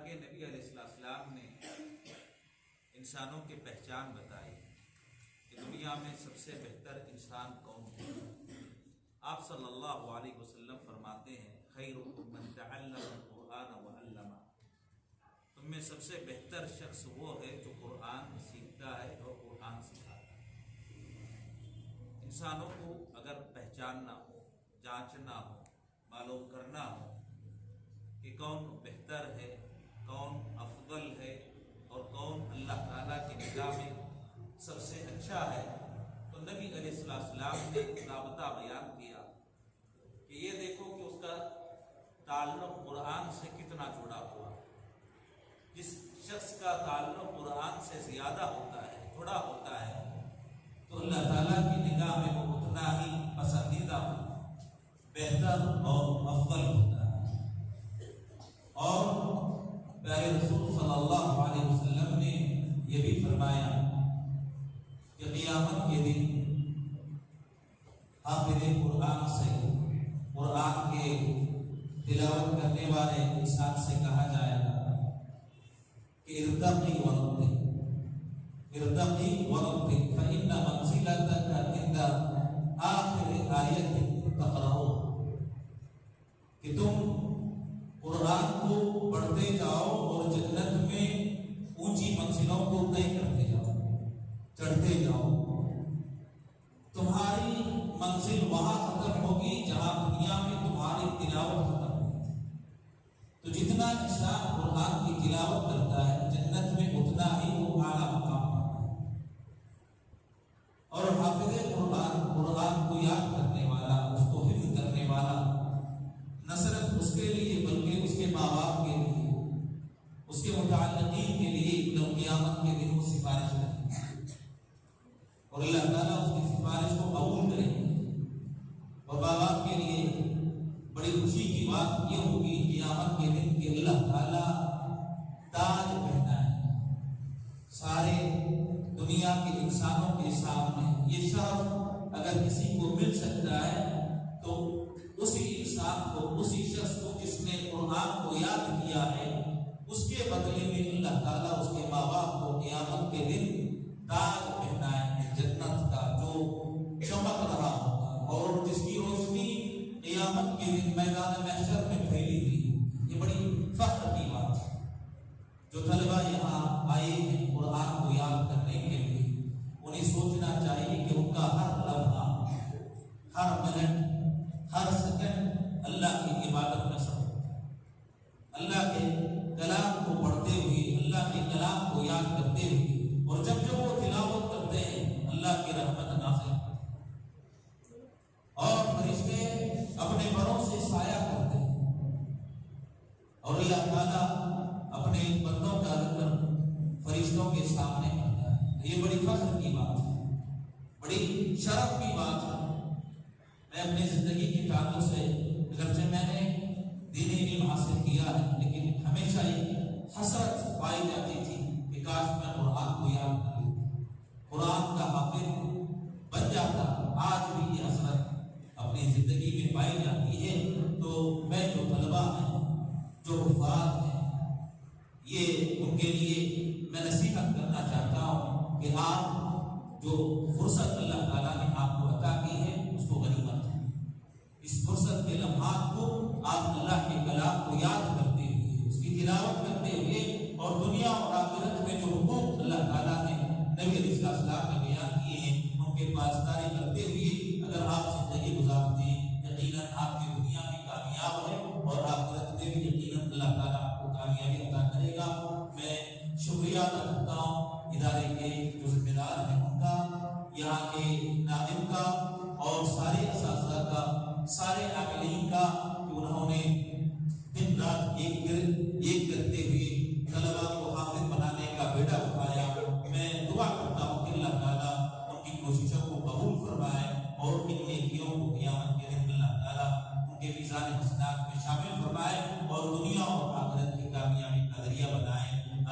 آگے نبی علیہ السلام نے انسانوں کی پہچان بتائی کہ دنیا میں سب سے بہتر انسان کون ہے۔ آپ صلی اللہ علیہ وسلم فرماتے ہیں خیرکم من تعلم القرآن وعلمہ، تم میں سب سے بہتر شخص وہ ہے جو قرآن سیکھتا ہے اور قرآن سکھاتا ہے۔ انسانوں کو اگر پہچاننا ہو، جانچنا ہو، معلوم کرنا ہو کہ کون بہتر ہے، کون افضل ہے اور کون اللہ تعالیٰ کی نگاہ میں سب سے اچھا ہے، تو نبی علیہ السلام نے رابطہ بیان کیا کہ یہ دیکھو کہ اس کا تعلق قرآن سے کتنا جڑا ہوا۔ جس شخص کا تعلق قرآن سے زیادہ ہوتا ہے، جڑا ہوتا ہے، تو اللہ تعالیٰ کی نگاہ میں وہ اتنا ہی پسندیدہ بہتر اور افضل ہوتا ہے۔ اور پیارے رسول صلی اللہ علیہ وسلم نے یہ بھی فرمایا کہ قیامت کے دن حافظ قرآن سے، قرآن کے تلاوت کرنے والے انسان سے کہا جائے گا کہ ارتقی ورتقی فإن منزلتك عند آخر آیت تقرأ، کہ تم قرآن کو پڑھتے جاؤ اور جنت میں اونچی منزلوں کو طے کرتے جاؤ، چڑھتے جاؤ۔ تمہاری منزل وہاں ختم ہوگی جہاں دنیا میں تمہاری تلاوت ختم ہوگی۔ تو جتنا انسان قرآن کی تلاوت کرتا ہے جنت میں اتنا ہی وہ اعلیٰ مقام پاتا ہے۔ اور حافظ قرآن کو یاد کرنے والا، اس کو حفظ کرنے والا، نہ صرف اس کے لیے بلکہ اس کے ماں باپ کے لیے، اس کے متعلقین کے لیے یوم قیامت کے دن وہ سفارش کریں گے اور اللہ تعالیٰ اس کی سفارش کو قبول کریں گے۔ اور ماں باپ کے لیے بڑی خوشی کی بات یہ ہوگی قیامت کے دن کہ اللہ تعالیٰ تاج پہنائے سارے دنیا کے انسانوں کے سامنے۔ یہ شرف اگر کسی کو مل سکتا ہے تو اسی انسان کو، اسی شخص کو جس نے قرآن کو یاد کیا ہے، اس کے بدلے میں اللہ تعالیٰ اس کے ماں باپ کو قیامت کے دن تاج پہنائیں گے جنت کا، جو چمک رہا ہوگا اور جس کی روشنی قیامت کے دن میدان محشر میں پھیلی ہوئی۔ یہ بڑی فخر کی بات ہے۔ جو طلبہ یہاں آئے ہیں قرآن کو یاد کرنے کے لیے، انہیں سوچنا چاہیے کہ ان کا ہر لمحہ، ہر منٹ، ہر سیکنڈ اللہ کی عبادت میں سب ہوتا ہے۔ اللہ کے کلام کو پڑھتے ہوئے، اللہ کے کلام کو یاد کرتے ہوئے، اور جب وہ تلاوت کرتے ہیں اللہ کی رحمت نازل ہوتی ہے اور فرشتے اپنے پروں سے سایہ کرتے ہیں اور اللہ تعالیٰ اپنے بندوں کا ذکر فرشتوں کے سامنے کرتا ہے۔ یہ بڑی فخر کی بات ہے، بڑی شرف کی بات ہے۔ میں اپنی زندگی کے تعلق سے اگرچہ میں نے دینی علم حاصل کیا ہے، لیکن ہمیشہ ایک حسرت پائی جاتی تھی کہ کاش میں قرآن کو یاد کر لیتا، قرآن کا حافظ بن جاتا۔ آج بھی یہ حسرت اپنی زندگی میں پائی جاتی ہے۔ تو میں جو طلبہ ہیں، جو حفاظ ہیں، یہ ان کے لیے میں نصیحت کرنا چاہتا ہوں کہ آپ جو فرصت اللہ تعالیٰ نے آپ کو عطا کی ہے اس کو غنیمت ہے۔ اس فرصت کے لمحات کو آپ اللہ کے کلام کو یاد کرتے ہوئے، اس کی تلاوت کرتے ہوئے، اور دنیا اور آخرت میں جو حقوق اللہ تعالیٰ نے نبی علیہ السلام نے بیان کیے ہیں ان کے پاسداری کرتے ہوئے اگر آپ زندگی گزارتے ہیں، یقیناً آپ کی دنیا میں کامیاب ہے اور آخرت میں بھی یقیناً اللہ تعالیٰ آپ کو کامیابی عطا کرے گا۔ میں شکریہ ادا کرتا ہوں ادارے کے جو ذمہ دار ہیں ان کا، یہاں کے ناظم کا اور سارے اساتذہ کا، سارے عاملین کا کہ انہوں نے دن رات ایک کرتے ہوئے طلبہ کو حافظ بنانے کا بیڑا اٹھایا۔ میں دعا کرتا ہوں کہ اللہ تعالیٰ ان کی کوششوں کو قبول فرمائے اور ان نیکیوں کو قیامت کے دن اللہ تعالیٰ ان کے میزان حسنات میں شامل فرمائے اور دنیا اور آخرت کی کامیابی کا ذریعہ بنائے۔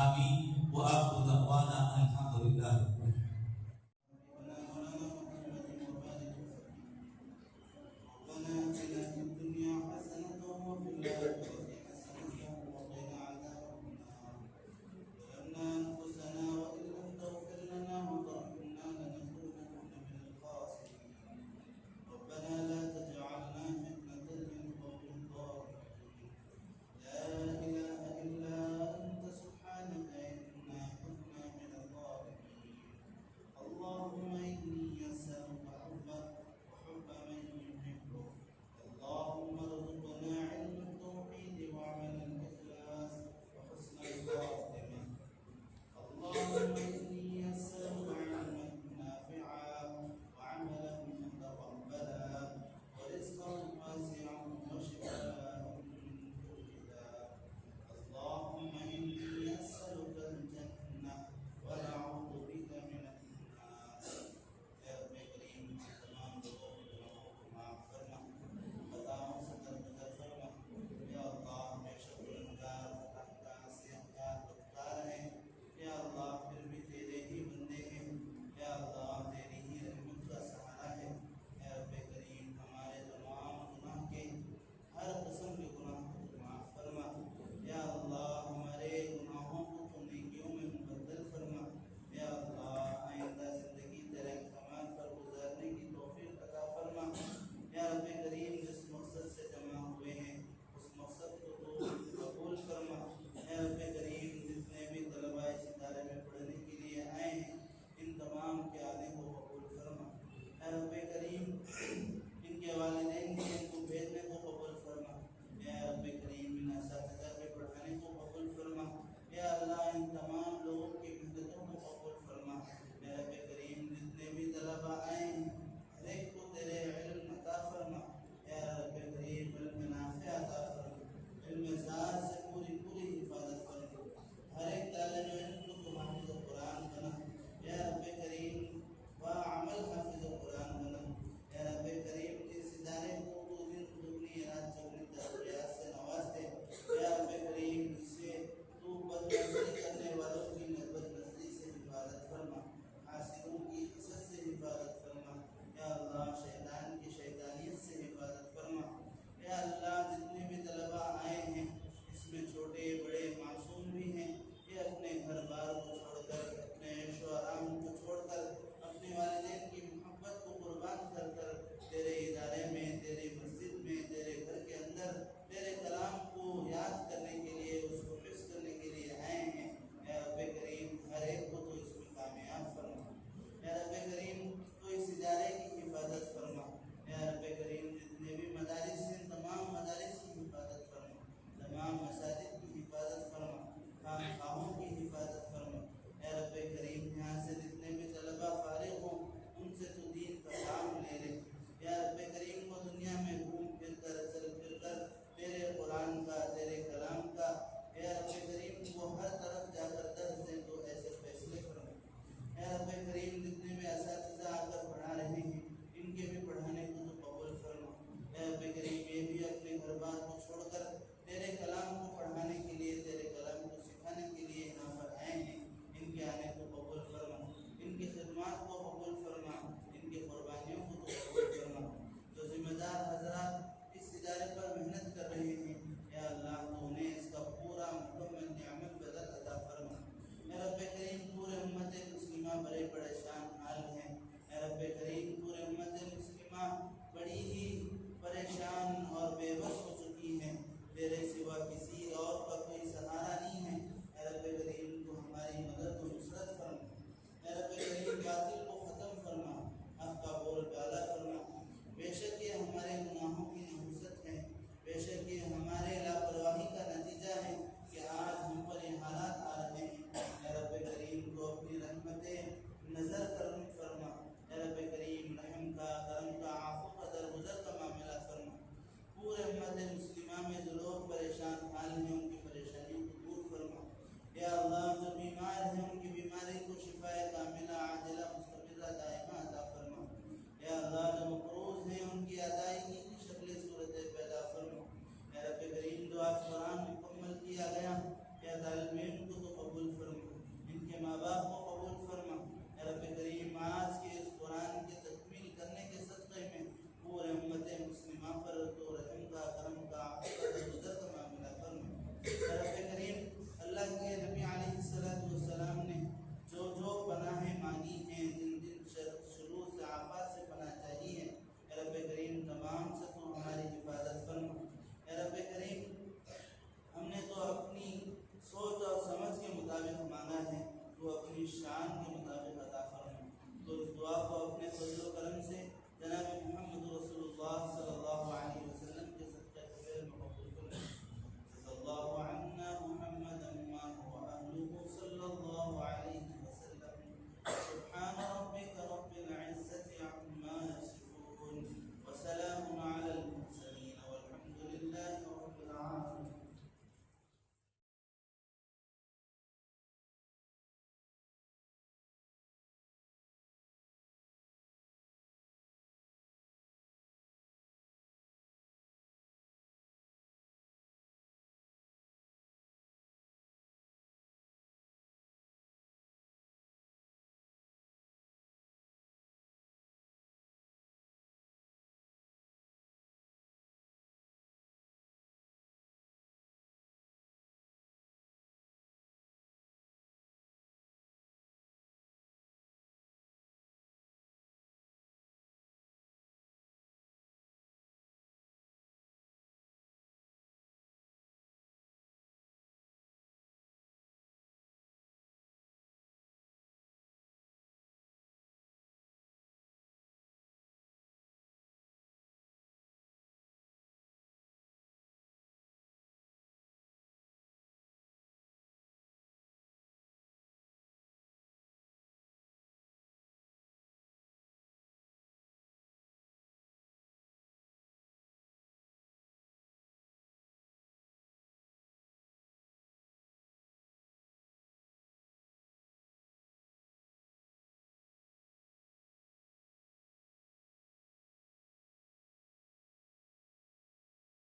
آمین۔ وآخر دعوانا الحمدللہ۔